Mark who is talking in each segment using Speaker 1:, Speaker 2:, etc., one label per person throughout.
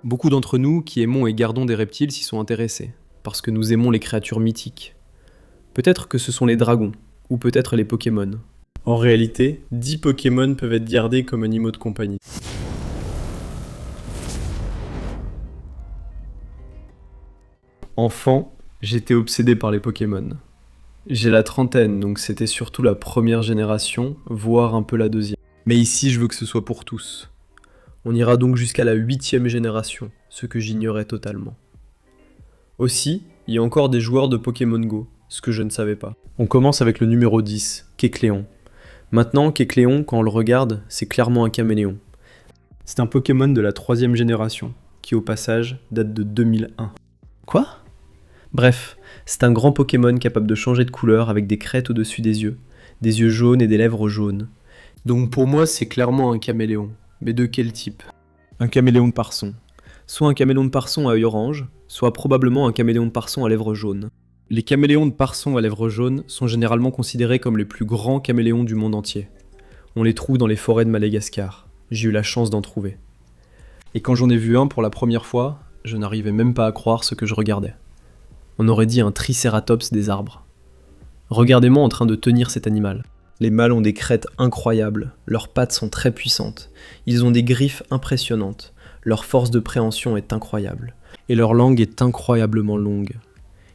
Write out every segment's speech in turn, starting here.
Speaker 1: Beaucoup d'entre nous qui aimons et gardons des reptiles s'y sont intéressés, parce que nous aimons les créatures mythiques. Peut-être que ce sont les dragons, ou peut-être les Pokémon.
Speaker 2: En réalité, 10 Pokémon peuvent être gardés comme animaux de compagnie.
Speaker 1: Enfant, j'étais obsédé par les Pokémon. J'ai la trentaine, donc c'était surtout la première génération, voire un peu la deuxième. Mais ici, je veux que ce soit pour tous. On ira donc jusqu'à la 8e génération, ce que j'ignorais totalement. Aussi, il y a encore des joueurs de Pokémon Go, ce que je ne savais pas. On commence avec le numéro 10, Kecleon. Maintenant, Kecleon, quand on le regarde, c'est clairement un caméléon. C'est un Pokémon de la 3e génération, qui au passage date de 2001. Quoi ? Bref, c'est un grand Pokémon capable de changer de couleur avec des crêtes au-dessus des yeux jaunes et des lèvres jaunes. Donc pour moi, c'est clairement un caméléon. Mais de quel type ?
Speaker 2: Un caméléon de parson.
Speaker 1: Soit un caméléon de parson à œil orange, soit probablement un caméléon de parson à lèvres jaunes.
Speaker 2: Les caméléons de parson à lèvres jaunes sont généralement considérés comme les plus grands caméléons du monde entier.
Speaker 1: On les trouve dans les forêts de Madagascar. J'ai eu la chance d'en trouver. Et quand j'en ai vu un pour la première fois, je n'arrivais même pas à croire ce que je regardais. On aurait dit un tricératops des arbres. Regardez-moi en train de tenir cet animal. Les mâles ont des crêtes incroyables, leurs pattes sont très puissantes, ils ont des griffes impressionnantes, leur force de préhension est incroyable, et leur langue est incroyablement longue.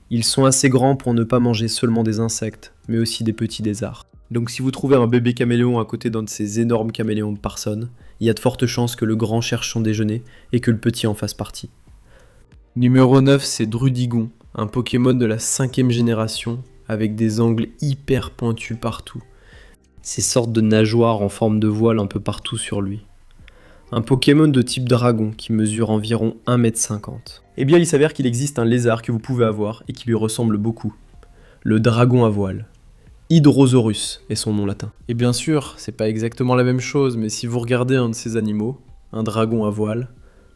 Speaker 1: Ils sont assez grands pour ne pas manger seulement des insectes, mais aussi des petits lézards. Donc si vous trouvez un bébé caméléon à côté d'un de ces énormes caméléons de Parson, il y a de fortes chances que le grand cherche son déjeuner et que le petit en fasse partie. Numéro 9, c'est Drudigon, un Pokémon de la 5e génération, avec des angles hyper pointus partout. Ces sortes de nageoires en forme de voile un peu partout sur lui. Un Pokémon de type dragon qui mesure environ 1,50 m. Eh bien il s'avère qu'il existe un lézard que vous pouvez avoir et qui lui ressemble beaucoup. Le dragon à voile. Hydrosaurus est son nom latin. Et bien sûr, c'est pas exactement la même chose, mais si vous regardez un de ces animaux, un dragon à voile,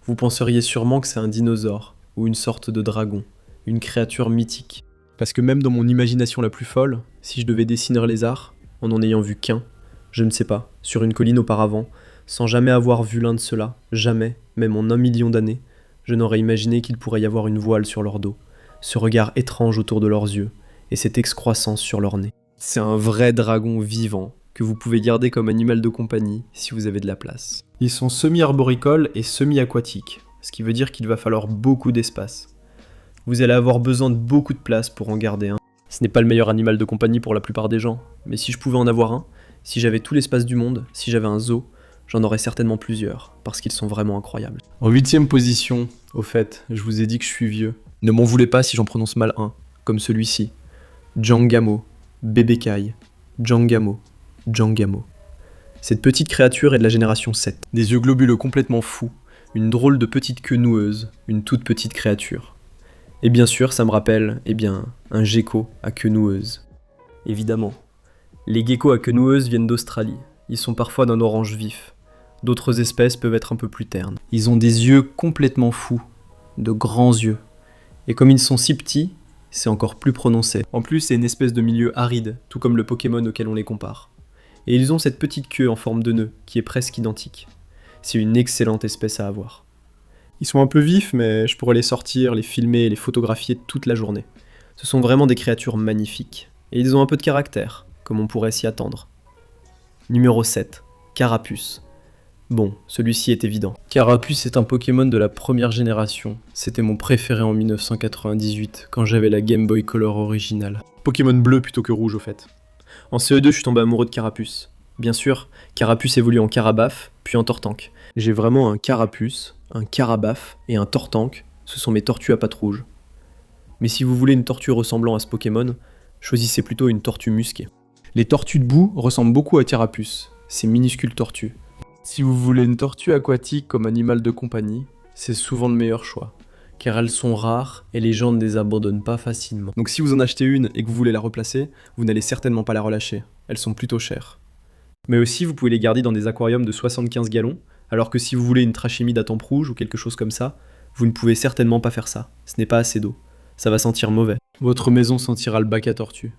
Speaker 1: vous penseriez sûrement que c'est un dinosaure, ou une sorte de dragon, une créature mythique. Parce que même dans mon imagination la plus folle, si je devais dessiner un lézard, en n'en ayant vu qu'un, je ne sais pas, sur une colline auparavant, sans jamais avoir vu l'un de ceux-là, jamais, même en 1 million d'années, je n'aurais imaginé qu'il pourrait y avoir une voile sur leur dos, ce regard étrange autour de leurs yeux, et cette excroissance sur leur nez. C'est un vrai dragon vivant, que vous pouvez garder comme animal de compagnie si vous avez de la place. Ils sont semi-arboricoles et semi-aquatiques, ce qui veut dire qu'il va falloir beaucoup d'espace. Vous allez avoir besoin de beaucoup de place pour en garder un. Ce n'est pas le meilleur animal de compagnie pour la plupart des gens, mais si je pouvais en avoir un, si j'avais tout l'espace du monde, si j'avais un zoo, j'en aurais certainement plusieurs, parce qu'ils sont vraiment incroyables.
Speaker 2: En 8e position,
Speaker 1: Au fait, je vous ai dit que je suis vieux. Ne m'en voulez pas si j'en prononce mal un, comme celui-ci. Jangamo, Bebekai, Jangamo, Jangamo. Cette petite créature est de la génération 7. Des yeux globuleux complètement fous, une drôle de petite queue noueuse, une toute petite créature. Et bien sûr, ça me rappelle, un gecko à queue noueuse. Évidemment. Les geckos à queue noueuse viennent d'Australie. Ils sont parfois d'un orange vif. D'autres espèces peuvent être un peu plus ternes. Ils ont des yeux complètement fous, de grands yeux. Et comme ils sont si petits, c'est encore plus prononcé. En plus, c'est une espèce de milieu aride, tout comme le Pokémon auquel on les compare. Et ils ont cette petite queue en forme de nœud, qui est presque identique. C'est une excellente espèce à avoir. Ils sont un peu vifs, mais je pourrais les sortir, les filmer et les photographier toute la journée. Ce sont vraiment des créatures magnifiques. Et ils ont un peu de caractère, comme on pourrait s'y attendre. Numéro 7, Carapuce. Bon, celui-ci est évident. Carapuce est un Pokémon de la 1re génération. C'était mon préféré en 1998, quand j'avais la Game Boy Color originale. Pokémon bleu plutôt que rouge au fait. En CE2, je suis tombé amoureux de Carapuce. Bien sûr, Carapuce évolue en Carabaf, puis en Tortank. J'ai vraiment un Carapuce, un Carabaf et un Tortank, ce sont mes tortues à pattes rouges. Mais si vous voulez une tortue ressemblant à ce Pokémon, choisissez plutôt une tortue musquée. Les tortues de boue ressemblent beaucoup à Carapuce, ces minuscules tortues. Si vous voulez une tortue aquatique comme animal de compagnie, c'est souvent le meilleur choix, car elles sont rares et les gens ne les abandonnent pas facilement. Donc si vous en achetez une et que vous voulez la replacer, vous n'allez certainement pas la relâcher, elles sont plutôt chères. Mais aussi vous pouvez les garder dans des aquariums de 75 gallons, alors que si vous voulez une trachémide à tempe rouge ou quelque chose comme ça, vous ne pouvez certainement pas faire ça, ce n'est pas assez d'eau, ça va sentir mauvais. Votre maison sentira le bac à tortue.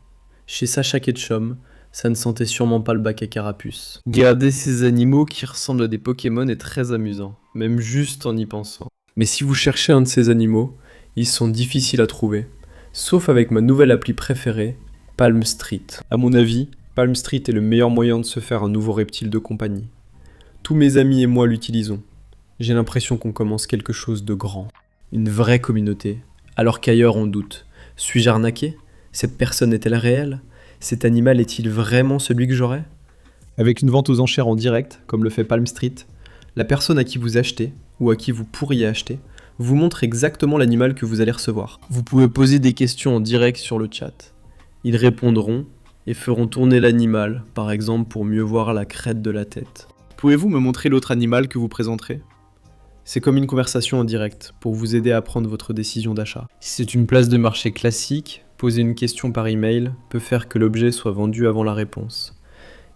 Speaker 1: Chez Sacha Ketchum, ça ne sentait sûrement pas le bac à Carapuce. Garder ces animaux qui ressemblent à des Pokémon est très amusant, même juste en y pensant.
Speaker 2: Mais si vous cherchez un de ces animaux, ils sont difficiles à trouver, sauf avec ma nouvelle appli préférée, Palm Street. À mon avis, Palm Street est le meilleur moyen de se faire un nouveau reptile de compagnie. Tous mes amis et moi l'utilisons. J'ai l'impression qu'on commence quelque chose de grand. Une vraie communauté, alors qu'ailleurs on doute. Suis-je arnaqué? Cette personne est-elle réelle? Cet animal est-il vraiment celui que j'aurais? Avec une vente aux enchères en direct, comme le fait Palm Street, la personne à qui vous achetez, ou à qui vous pourriez acheter, vous montre exactement l'animal que vous allez recevoir. Vous pouvez poser des questions en direct sur le chat. Ils répondront et feront tourner l'animal, par exemple pour mieux voir la crête de la tête. Pouvez-vous me montrer l'autre animal que vous présenterez? C'est comme une conversation en direct, pour vous aider à prendre votre décision d'achat. Si c'est une place de marché classique, poser une question par email peut faire que l'objet soit vendu avant la réponse.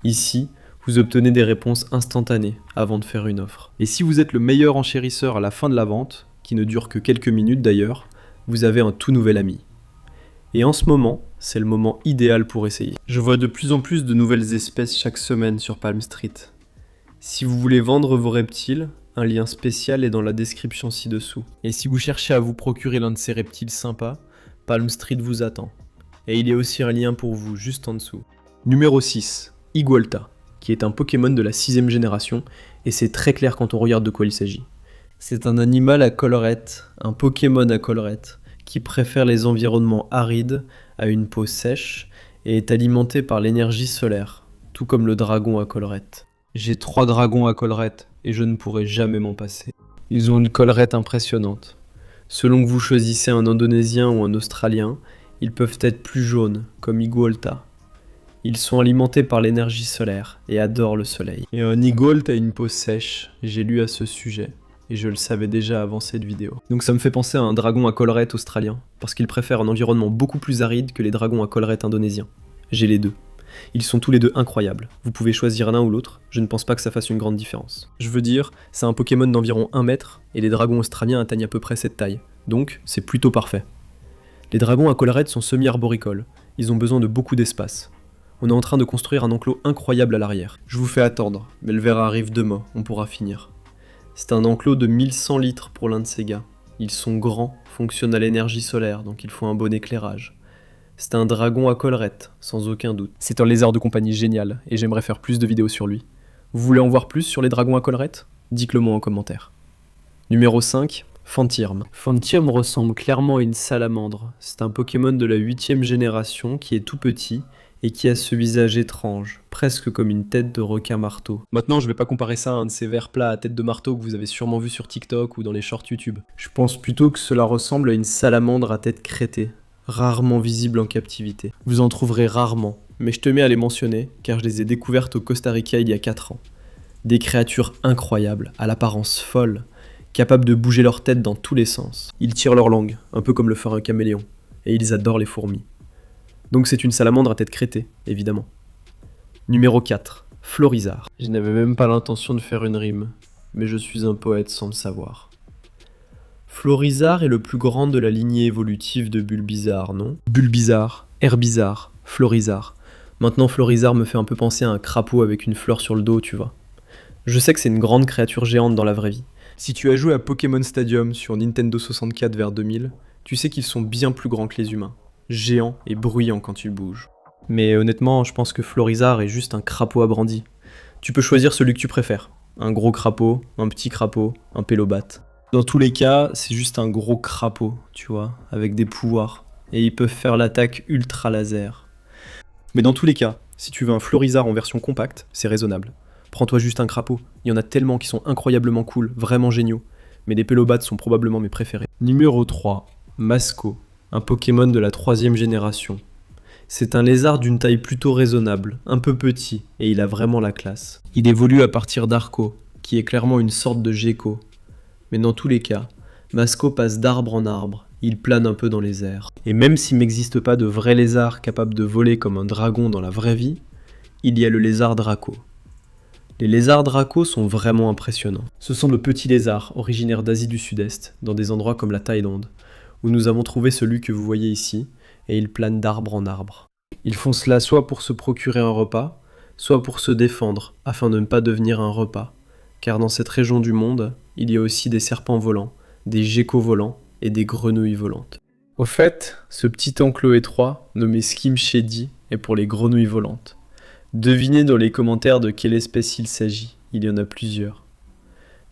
Speaker 2: Ici, vous obtenez des réponses instantanées avant de faire une offre. Et si vous êtes le meilleur enchérisseur à la fin de la vente, qui ne dure que quelques minutes d'ailleurs, vous avez un tout nouvel ami. Et en ce moment, c'est le moment idéal pour essayer. Je vois de plus en plus de nouvelles espèces chaque semaine sur Palm Street. Si vous voulez vendre vos reptiles, un lien spécial est dans la description ci-dessous. Et si vous cherchez à vous procurer l'un de ces reptiles sympas, Palm Street vous attend. Et il y a aussi un lien pour vous juste en dessous. Numéro 6, Igualta, qui est un Pokémon de la 6ème génération, et c'est très clair quand on regarde de quoi il s'agit. C'est un animal à collerette, un Pokémon à collerette, qui préfère les environnements arides à une peau sèche et est alimenté par l'énergie solaire, tout comme le dragon à collerette. J'ai 3 dragons à collerette et je ne pourrai jamais m'en passer. Ils ont une collerette impressionnante. Selon que vous choisissez un Indonésien ou un Australien, ils peuvent être plus jaunes, comme Igualta. Ils sont alimentés par l'énergie solaire et adorent le soleil. Et un Igualta a une peau sèche, j'ai lu à ce sujet. Et je le savais déjà avant cette vidéo. Donc ça me fait penser à un dragon à collerette australien, parce qu'il préfère un environnement beaucoup plus aride que les dragons à collerette indonésiens. J'ai les deux. Ils sont tous les deux incroyables. Vous pouvez choisir l'un ou l'autre, je ne pense pas que ça fasse une grande différence. Je veux dire, c'est un Pokémon d'environ 1 mètre, et les dragons australiens atteignent à peu près cette taille. Donc, c'est plutôt parfait. Les dragons à collerette sont semi-arboricoles. Ils ont besoin de beaucoup d'espace. On est en train de construire un enclos incroyable à l'arrière. Je vous fais attendre, mais le verre arrive demain, on pourra finir. C'est un enclos de 1100 litres pour l'un de ces gars. Ils sont grands, fonctionnent à l'énergie solaire, donc il faut un bon éclairage. C'est un dragon à collerette, sans aucun doute. C'est un lézard de compagnie génial, et j'aimerais faire plus de vidéos sur lui. Vous voulez en voir plus sur les dragons à collerette? Dites-le moi en commentaire. Numéro 5, Fantirm. Fantirm ressemble clairement à une salamandre. C'est un Pokémon de la 8ème génération qui est tout petit, et qui a ce visage étrange, presque comme une tête de requin-marteau. Maintenant, je vais pas comparer ça à un de ces vers plats à tête de marteau que vous avez sûrement vu sur TikTok ou dans les shorts YouTube. Je pense plutôt que cela ressemble à une salamandre à tête crêtée, rarement visible en captivité. Vous en trouverez rarement, mais je tenais à les mentionner, car je les ai découvertes au Costa Rica il y a 4 ans. Des créatures incroyables, à l'apparence folle, capables de bouger leur tête dans tous les sens. Ils tirent leur langue, un peu comme le ferait un caméléon, et ils adorent les fourmis. Donc c'est une salamandre à tête crêtée, évidemment. Numéro 4, Florizarre. Je n'avais même pas l'intention de faire une rime, mais je suis un poète sans le savoir. Florizarre est le plus grand de la lignée évolutive de Bulbizarre, non? Bulbizarre, Herbizarre, Florizarre. Maintenant Florizarre me fait un peu penser à un crapaud avec une fleur sur le dos, tu vois. Je sais que c'est une grande créature géante dans la vraie vie. Si tu as joué à Pokémon Stadium sur Nintendo 64 vers 2000, tu sais qu'ils sont bien plus grands que les humains. Géant et bruyant quand il bouge. Mais honnêtement, je pense que Florizarre est juste un crapaud à brandi. Tu peux choisir celui que tu préfères. Un gros crapaud, un petit crapaud, un pélobate. Dans tous les cas, c'est juste un gros crapaud, tu vois, avec des pouvoirs. Et ils peuvent faire l'attaque ultra laser. Mais dans tous les cas, si tu veux un Florizarre en version compacte, c'est raisonnable. Prends-toi juste un crapaud. Il y en a tellement qui sont incroyablement cool, vraiment géniaux. Mais les pélobates sont probablement mes préférés. Numéro 3, Masco. Un Pokémon de la 3ème génération. C'est un lézard d'une taille plutôt raisonnable, un peu petit, et il a vraiment la classe. Il évolue à partir d'Arco, qui est clairement une sorte de gecko. Mais dans tous les cas, Masco passe d'arbre en arbre, il plane un peu dans les airs. Et même s'il n'existe pas de vrai lézard capable de voler comme un dragon dans la vraie vie, il y a le lézard Draco. Les lézards Draco sont vraiment impressionnants. Ce sont de petits lézards originaires d'Asie du Sud-Est, dans des endroits comme la Thaïlande, où nous avons trouvé celui que vous voyez ici, et ils planent d'arbre en arbre. Ils font cela soit pour se procurer un repas, soit pour se défendre, afin de ne pas devenir un repas, car dans cette région du monde, il y a aussi des serpents volants, des geckos volants et des grenouilles volantes. Au fait, ce petit enclos étroit, nommé Skim Shady, est pour les grenouilles volantes. Devinez dans les commentaires de quelle espèce il s'agit, il y en a plusieurs.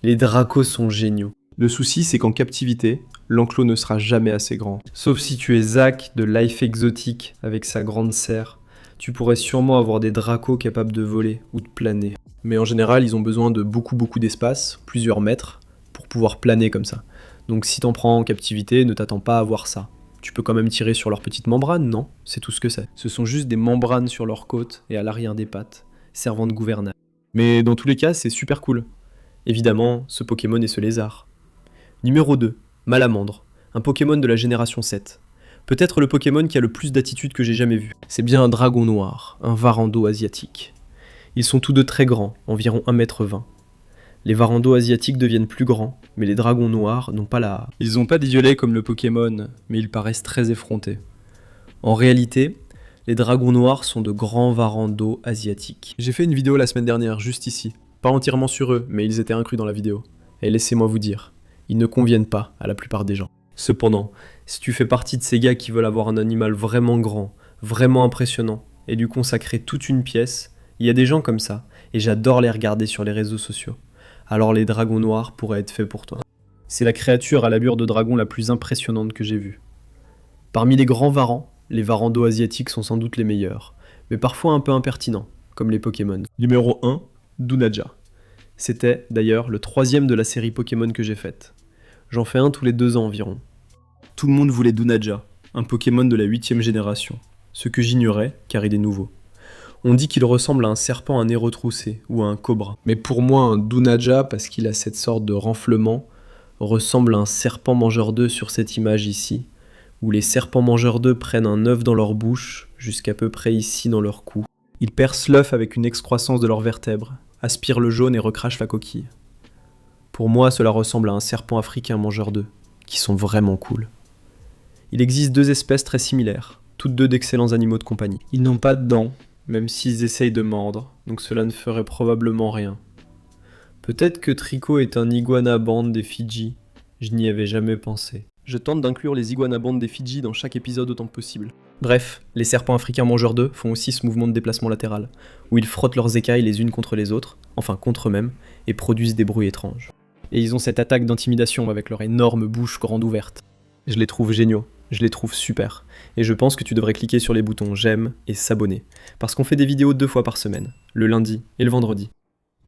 Speaker 2: Les dracos sont géniaux.
Speaker 1: Le souci, c'est qu'en captivité, l'enclos ne sera jamais assez grand.
Speaker 2: Sauf si tu es Zach de Life Exotique avec sa grande serre, tu pourrais sûrement avoir des dracos capables de voler ou de planer.
Speaker 1: Mais en général, ils ont besoin de beaucoup d'espace, plusieurs mètres, pour pouvoir planer comme ça. Donc si t'en prends en captivité, ne t'attends pas à voir ça. Tu peux quand même tirer sur leurs petites membranes, non? C'est tout ce que c'est.
Speaker 2: Ce sont juste des membranes sur leurs côtes et à l'arrière des pattes, servant de gouvernail.
Speaker 1: Mais dans tous les cas, c'est super cool. Évidemment, ce Pokémon est ce lézard. Numéro 2, Malamandre, un Pokémon de la génération 7. Peut-être le Pokémon qui a le plus d'attitude que j'ai jamais vu. C'est bien un dragon noir, un varando asiatique. Ils sont tous deux très grands, environ 1m20. Les varandos asiatiques deviennent plus grands, mais les dragons noirs n'ont pas la...
Speaker 2: Ils ont pas des yeux comme le Pokémon, mais ils paraissent très effrontés. En réalité, les dragons noirs sont de grands varandos asiatiques.
Speaker 1: J'ai fait une vidéo la semaine dernière, juste ici. Pas entièrement sur eux, mais ils étaient inclus dans la vidéo. Et laissez-moi vous dire, ils ne conviennent pas à la plupart des gens.
Speaker 2: Cependant, si tu fais partie de ces gars qui veulent avoir un animal vraiment grand, vraiment impressionnant, et lui consacrer toute une pièce, il y a des gens comme ça, et j'adore les regarder sur les réseaux sociaux. Alors les dragons noirs pourraient être faits pour toi. C'est la créature à l'allure de dragon la plus impressionnante que j'ai vue. Parmi les grands varans, les varandos asiatiques sont sans doute les meilleurs, mais parfois un peu impertinents, comme les Pokémon.
Speaker 1: Numéro 1, Dunaja. C'était d'ailleurs le 3e de la série Pokémon que j'ai faite. J'en fais un tous les 2 ans environ. Tout le monde voulait Dunaja, un Pokémon de la 8e génération, ce que j'ignorais car il est nouveau. On dit qu'il ressemble à un serpent à nez retroussé ou à un cobra. Mais pour moi, un Dunaja, parce qu'il a cette sorte de renflement, ressemble à un serpent mangeur d'œufs sur cette image ici, où les serpents mangeurs d'œufs prennent un œuf dans leur bouche, jusqu'à peu près ici dans leur cou. Ils percent l'œuf avec une excroissance de leurs vertèbres, aspirent le jaune et recrachent la coquille. Pour moi, cela ressemble à un serpent africain mangeur d'œufs, qui sont vraiment cool. Il existe 2 espèces très similaires, toutes 2 d'excellents animaux de compagnie. Ils n'ont pas de dents, même s'ils essayent de mordre, donc cela ne ferait probablement rien. Peut-être que Trico est un iguanabande des Fidji, je n'y avais jamais pensé. Je tente d'inclure les iguanabandes des Fidji dans chaque épisode autant que possible. Bref, les serpents africains mangeurs d'œufs font aussi ce mouvement de déplacement latéral, où ils frottent leurs écailles les unes contre les autres, enfin contre eux-mêmes, et produisent des bruits étranges. Et ils ont cette attaque d'intimidation avec leur énorme bouche grande ouverte. Je les trouve géniaux, je les trouve super, et je pense que tu devrais cliquer sur les boutons j'aime et s'abonner, parce qu'on fait des vidéos 2 fois par semaine, le lundi et le vendredi.